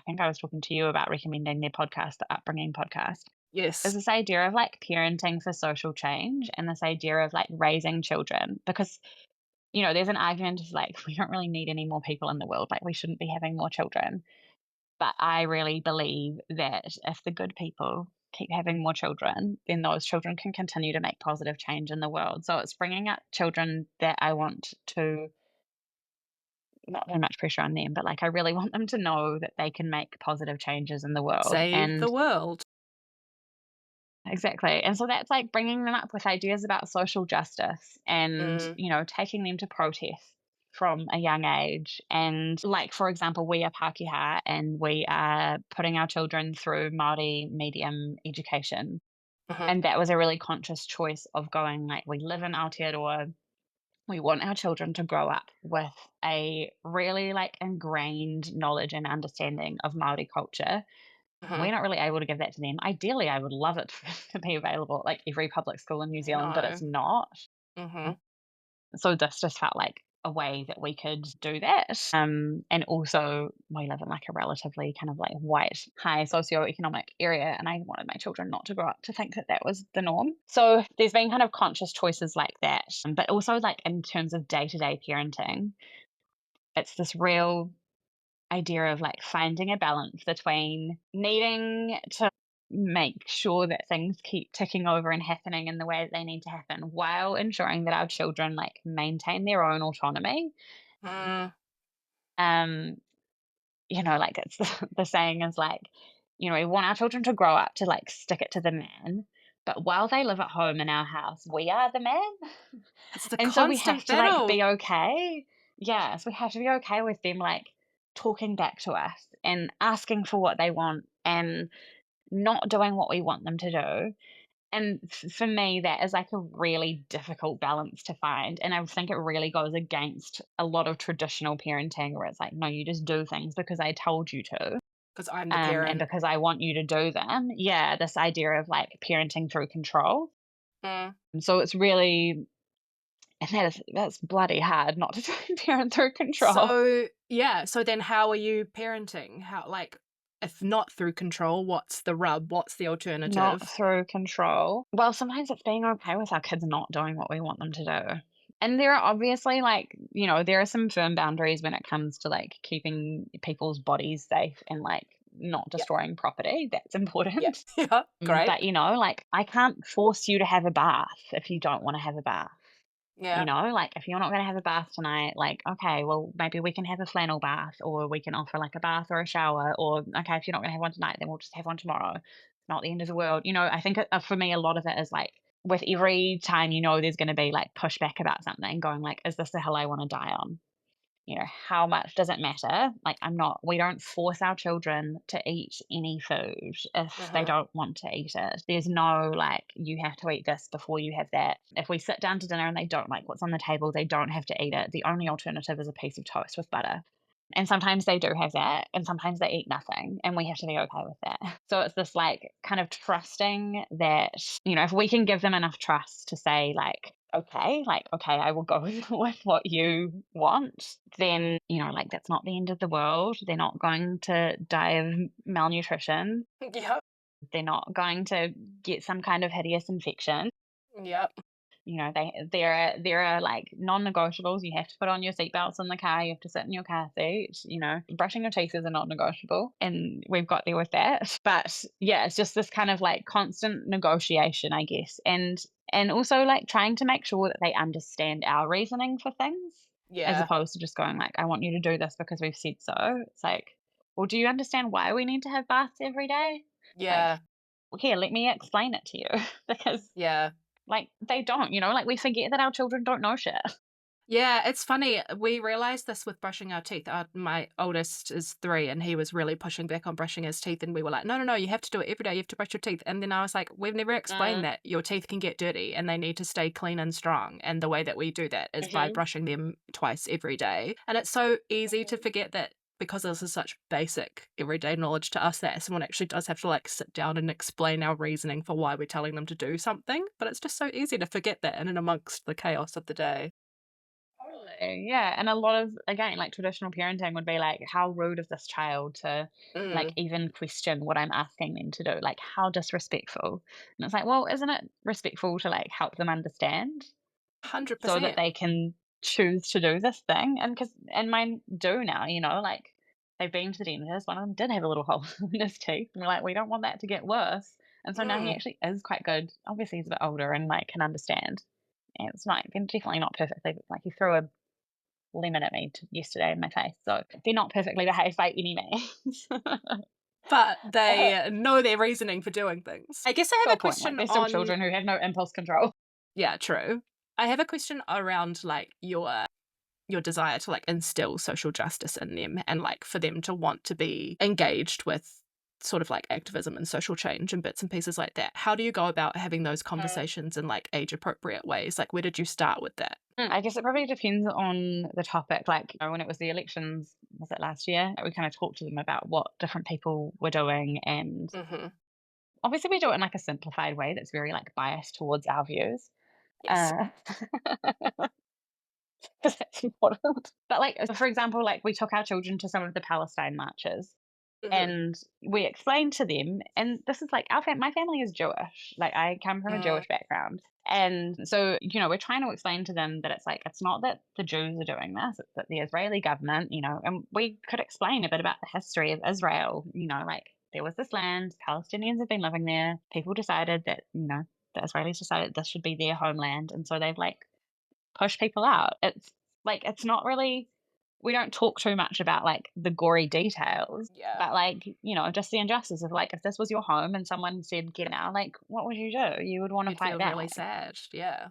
think I was talking to you about recommending their podcast, the Upbringing Podcast. Yes. There's this idea of like parenting for social change, and this idea of like raising children, because, you know, there's an argument of like, we don't really need any more people in the world, like we shouldn't be having more children. But I really believe that if the good people keep having more children, then those children can continue to make positive change in the world. So it's bringing up children that I want to, not very much pressure on them, but like I really want them to know that they can make positive changes in the world. Save the world. Exactly. And so that's like bringing them up with ideas about social justice and, you know, taking them to protest from a young age. And like, for example, we are Pākehā and we are putting our children through Māori medium education. And that was a really conscious choice of going like, we live in Aotearoa. We want our children to grow up with a really like ingrained knowledge and understanding of Māori culture. We're not really able to give that to them. Ideally, I would love it to be available at like every public school in New Zealand, but it's not. So this just felt like a way that we could do that. And also we live in like a relatively kind of like white, high socioeconomic area, and I wanted my children not to grow up to think that that was the norm. So there's been kind of conscious choices like that. But also like in terms of day-to-day parenting, it's this real idea of like finding a balance between needing to make sure that things keep ticking over and happening in the way that they need to happen, while ensuring that our children like maintain their own autonomy. You know, like it's the saying is like, you know, we want our children to grow up to like stick it to the man, but while they live at home in our house, we are the man. It's the and constant so we have to battle. like be okay. Yes, we have to be okay with them like talking back to us and asking for what they want and not doing what we want them to do. And for me, that is like a really difficult balance to find. And I think it really goes against a lot of traditional parenting where it's like, no, you just do things because I told you to. Because I'm the And parent. because I want you to do them. Yeah, this idea of like parenting through control. Mm. So it's really, and that's bloody hard not to parent through control. So, yeah. So then how are you parenting? How, like, if not through control, what's the rub? What's the alternative? Not through control. Well, sometimes it's being okay with our kids not doing what we want them to do. And there are obviously like, there are some firm boundaries when it comes to like keeping people's bodies safe and like not destroying property. That's important. Yeah, great. But, like I can't force you to have a bath if you don't want to have a bath. Yeah. Like if you're not going to have a bath tonight, like, okay, well, maybe we can have a flannel bath or we can offer like a bath or a shower, or, okay, if you're not going to have one tonight, then we'll just have one tomorrow. It's not the end of the world. I think for me, a lot of it is like with every time, there's going to be like pushback about something going like, is this the hill I want to die on? How much does it matter? Like, we don't force our children to eat any food if they don't want to eat it. There's no, like, you have to eat this before you have that. If we sit down to dinner and they don't like what's on the table, they don't have to eat it. The only alternative is a piece of toast with butter. And sometimes they do have that, and sometimes they eat nothing, and we have to be okay with that. So it's this like kind of trusting that, if we can give them enough trust to say like, okay, I will go with what you want, then, like that's not the end of the world. They're not going to die of malnutrition. Yep. They're not going to get some kind of hideous infection. Yep. There are like non-negotiables. You have to put on your seatbelts in the car. You have to sit in your car seat. Brushing your teeth is a non-negotiable, and we've got there with that. But yeah, it's just this kind of like constant negotiation, I guess, and also like trying to make sure that they understand our reasoning for things, as opposed to just going like, I want you to do this because we've said so. It's like, well, do you understand why we need to have baths every day? Yeah. Like, here, let me explain it to you. Because like they don't, like we forget that our children don't know shit. Yeah, it's funny. We realized this with brushing our teeth. My oldest is 3 and he was really pushing back on brushing his teeth, and we were like, no, you have to do it every day. You have to brush your teeth. And then I was like, we've never explained that your teeth can get dirty and they need to stay clean and strong. And the way that we do that is by brushing them twice every day. And it's so easy to forget that, because this is such basic everyday knowledge to us, that someone actually does have to like sit down and explain our reasoning for why we're telling them to do something. But it's just so easy to forget that in and amongst the chaos of the day. Yeah, and a lot of, again, like traditional parenting would be like, how rude of this child to like even question what I'm asking them to do, like how disrespectful. And it's like, well, isn't it respectful to like help them understand 100%. so that they can choose to do this thing? And mine do now, like they've been to the dentist. One of them did have a little hole in his teeth, and we're like, we don't want that to get worse. And so now he actually is quite good. Obviously he's a bit older and like can understand. And it's not, they're definitely not perfectly, like he threw a lemon at me yesterday in my face, so they're not perfectly behaved by any means. But they know their reasoning for doing things. I guess I have a question they're still children who have no impulse control. Yeah, true. I have a question around like your desire to like instill social justice in them, and like for them to want to be engaged with sort of like activism and social change and bits and pieces like that. How do you go about having those conversations in like age appropriate ways? Like, where did you start with that? I guess it probably depends on the topic. Like, when it was the elections, was it last year? We kind of talked to them about what different people were doing, and obviously we do it in like a simplified way that's very like biased towards our views. Yes. Because that's important. But like, for example, like we took our children to some of the Palestine marches. And we explained to them, and this is like my family is Jewish. Like I come from a Jewish background. And so, we're trying to explain to them that it's like, it's not that the Jews are doing this, it's that the Israeli government, and we could explain a bit about the history of Israel, like there was this land, Palestinians have been living there. People decided that, the Israelis decided this should be their homeland. And so they've like pushed people out. It's like, it's not really, we don't talk too much about like the gory details, but like, just the injustice of like, if this was your home and someone said, get out, like, what would you do? You would want to fight back. Really sad. Yeah.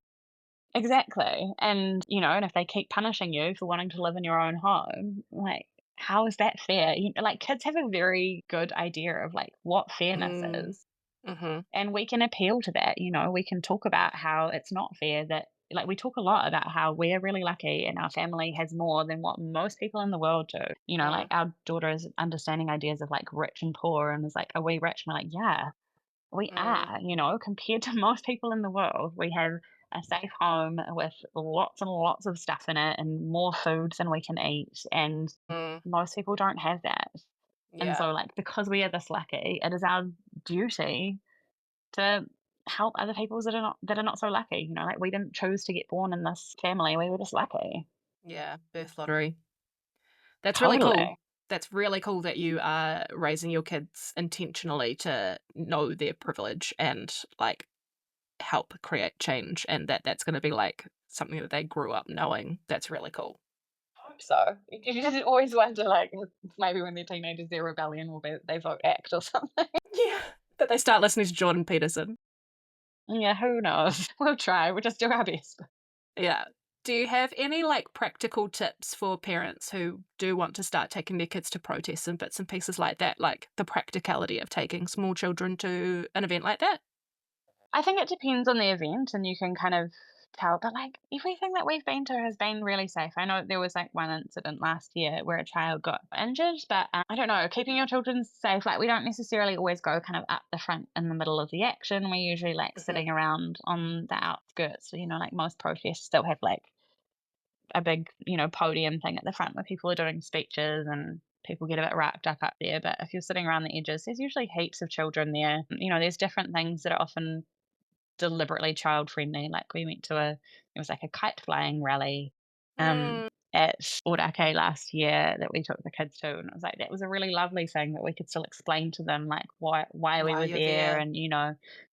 Exactly. And, and if they keep punishing you for wanting to live in your own home, like, how is that fair? Like kids have a very good idea of like what fairness is. Mm-hmm. And we can appeal to that, we can talk about how it's not fair that, like, we talk a lot about how we're really lucky and our family has more than what most people in the world do. Like our daughter is understanding ideas of like rich and poor and is like, are we rich? And we're like, yeah, we are, compared to most people in the world. We have a safe home with lots and lots of stuff in it and more foods than we can eat. And Mm. most people don't have that. And Yeah. so, like, because we are this lucky, it is our duty to help other people that are not so lucky. Like, we didn't choose to get born in this family; we were just lucky. Yeah, birth lottery. That's really cool. Totally. That's really cool that you are raising your kids intentionally to know their privilege and like help create change, and that's going to be like something that they grew up knowing. That's really cool. Hope so. You just always wonder, like, maybe when they're teenagers, their rebellion will be they vote ACT or something. Yeah, that they start listening to Jordan Peterson. Yeah, who knows? We'll try. We'll just do our best. Yeah. Do you have any like practical tips for parents who do want to start taking their kids to protests and bits and pieces like that, like the practicality of taking small children to an event like that? I think it depends on the event, and you can kind of tell, but like everything that we've been to has been really safe. I know there was like one incident last year where a child got injured, but I don't know, keeping your children safe, like we don't necessarily always go kind of up the front in the middle of the action. We're usually like sitting around on the outskirts. So, like most protests still have like a big, podium thing at the front where people are doing speeches and people get a bit racked up there. But if you're sitting around the edges, there's usually heaps of children there. There's different things that are often deliberately child friendly. Like we went to it was like a kite flying rally at Orake last year that we took the kids to, and it was like that was a really lovely thing that we could still explain to them like why we were you're there, there. and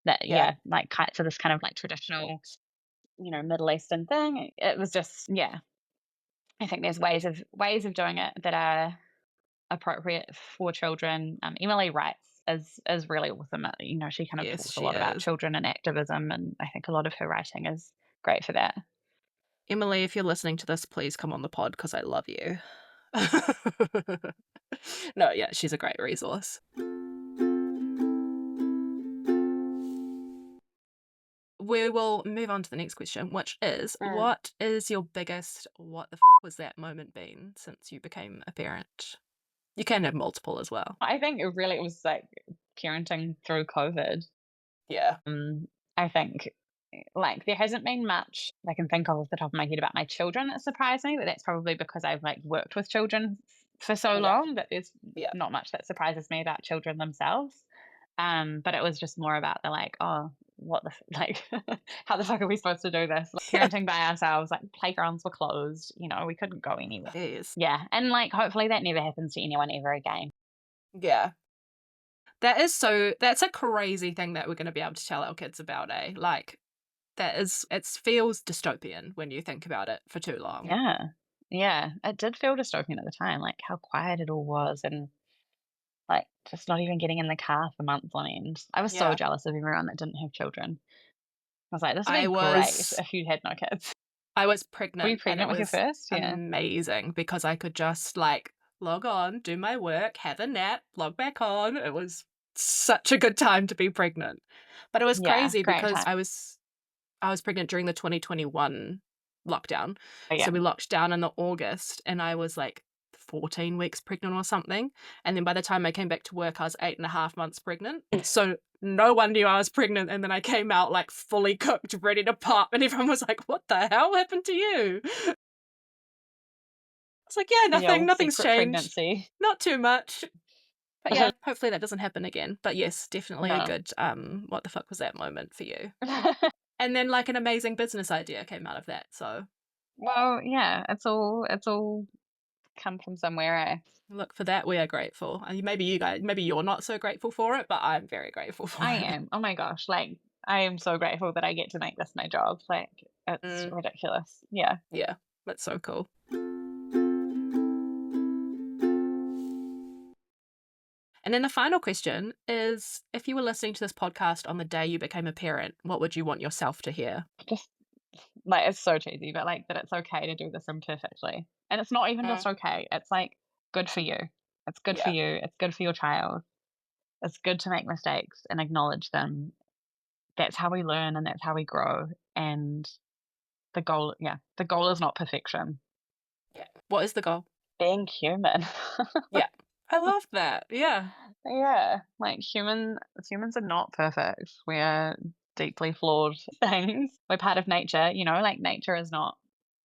that like kites are this kind of like traditional Middle Eastern thing. It was just I think there's ways of doing it that are appropriate for children. Emily writes is really awesome. She kind of Yes, talks a she lot about is. children and activism, and I think a lot of her writing is great for that. Emily, if you're listening to this, please come on the pod because I love you. No, yeah, she's a great resource. We will move on to the next question, which is, what is your biggest what the was that moment been since you became a parent? You can have multiple as well. I think it really was like parenting through COVID. Yeah. I think like there hasn't been much I can think of off the top of my head about my children that surprised me, but that's probably because I've like worked with children for so long that there's not much that surprises me about children themselves. But it was just more about the like, oh, what the like, how the fuck are we supposed to do this? Like, parenting by ourselves, like playgrounds were closed, we couldn't go anywhere. Jeez. Yeah, and like hopefully that never happens to anyone ever again. Yeah. That's a crazy thing that we're going to be able to tell our kids about, eh? Like, it feels dystopian when you think about it for too long. Yeah, it did feel dystopian at the time, like how quiet it all was, and like just not even getting in the car for months on end. I was so jealous of everyone that didn't have children. I was like, this would be great if you had no kids. I was pregnant. Were you pregnant with your first? Yeah. Amazing, because I could just like log on, do my work, have a nap, log back on. It was such a good time to be pregnant. But it was crazy because time. I was pregnant during the 2021 lockdown. Oh, so we locked down in the August, and I was like 14 weeks pregnant or something. And then by the time I came back to work, I was 8.5 months pregnant. So no one knew I was pregnant. And then I came out like fully cooked, ready to pop. And everyone was like, what the hell happened to you? I was like, yeah, nothing's changed. Pregnancy. Not too much. But yeah, hopefully that doesn't happen again. But yes, definitely a good what the fuck was that moment for you? And then like an amazing business idea came out of that. So well, yeah, it's all come from somewhere, eh? Look, for that we are grateful. Maybe you're not so grateful for it, but I'm very grateful for it. I am. Oh my gosh, like I am so grateful that I get to make this my job. Like it's ridiculous. Yeah. Yeah, that's so cool. And then the final question is, if you were listening to this podcast on the day you became a parent, what would you want yourself to hear? Just like, it's so cheesy, but like that it's okay to do this imperfectly. And it's not even just okay. It's like good for you. It's good for you. It's good for your child. it's good to make mistakes and acknowledge them. That's how we learn and that's how we grow. And the goal is not perfection. Yeah. What is the goal? Being human. Yeah. I love that. Yeah. Yeah. Like humans are not perfect. We are deeply flawed things. We're part of nature, like nature is not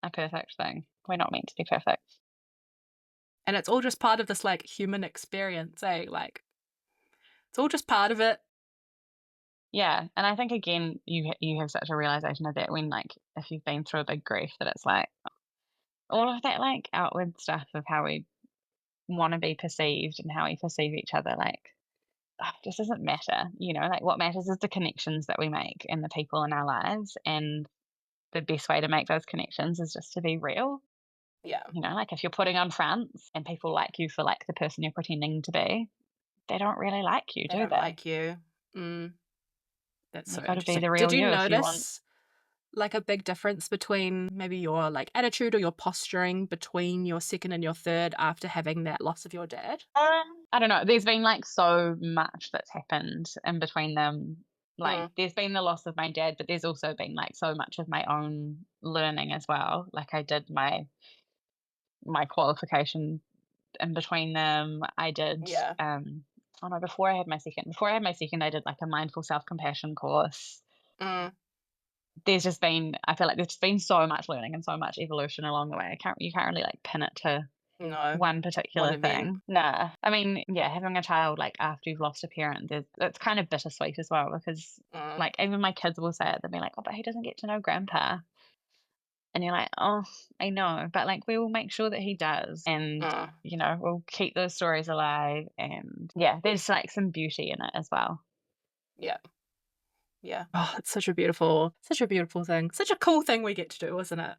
a perfect thing. We're not meant to be perfect. And it's all just part of this like human experience, eh? Like it's all just part of it. Yeah. And I think again, you have such a realization of that when like if you've been through a big grief that it's like all of that like outward stuff of how we want to be perceived and how we perceive each other, like just doesn't matter, like what matters is the connections that we make and the people in our lives. And the best way to make those connections is just to be real. Yeah. Like if you're putting on fronts and people like you for like the person you're pretending to be, they don't really like you, They do don't they? like you. That's so You've got to be interesting. the real Did you you if you want. notice like a big difference between maybe your like attitude or your posturing between your second and your third after having that loss of your dad? I don't know. There's been like so much that's happened in between them. Like there's been the loss of my dad, but there's also been like so much of my own learning as well. Like I did my qualification in between them. I did oh no, before I had my second I did like a mindful self-compassion course. There's just been, I feel like there's just been so much learning and so much evolution along the way. You can't really like pin it to one particular thing. Nah. I mean, yeah, having a child like after you've lost a parent, it's kind of bittersweet as well because like even my kids will say it, they'll be like, oh, but he doesn't get to know grandpa. And you're like, oh, I know, but like we will make sure that he does, and we'll keep those stories alive. And yeah, there's like some beauty in it as well. Yeah. Oh, it's such a beautiful thing. Such a cool thing we get to do, isn't it?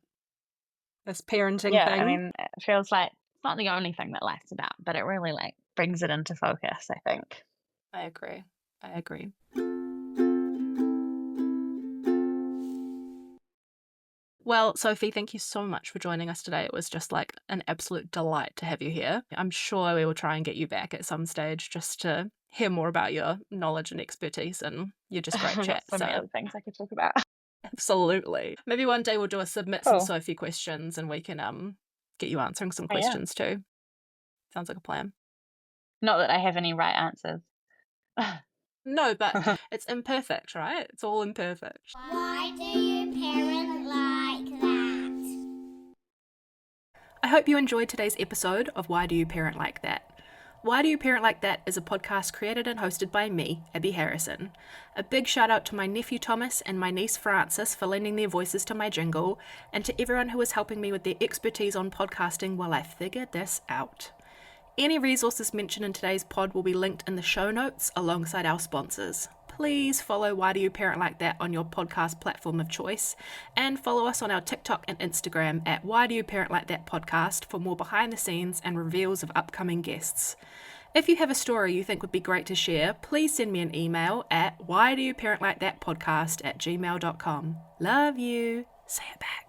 This parenting thing. I mean, it feels like it's not the only thing that life's about, but it really like brings it into focus, I think. I agree. Well, Sophie, thank you so much for joining us today. It was just like an absolute delight to have you here. I'm sure we will try and get you back at some stage just to hear more about your knowledge and expertise, and you're just great chat. So many other things I could talk about. Absolutely. Maybe one day we'll do a submit some Sophie questions and we can get you answering some questions too. Sounds like a plan. Not that I have any right answers. No, but it's imperfect, right? It's all imperfect. Why do you parent like that? I hope you enjoyed today's episode of Why Do You Parent Like That? Why Do You Parent Like That is a podcast created and hosted by me, Abbey Harrison. A big shout out to my nephew Thomas and my niece Frances for lending their voices to my jingle, and to everyone who is helping me with their expertise on podcasting while I figured this out. Any resources mentioned in today's pod will be linked in the show notes alongside our sponsors. Please follow Why Do You Parent Like That on your podcast platform of choice, and follow us on our TikTok and Instagram at Why Do You Parent Like That podcast for more behind the scenes and reveals of upcoming guests. If you have a story you think would be great to share, please send me an email at whydoyouparentlikeThatpodcast@gmail.com. Love you. Say it back.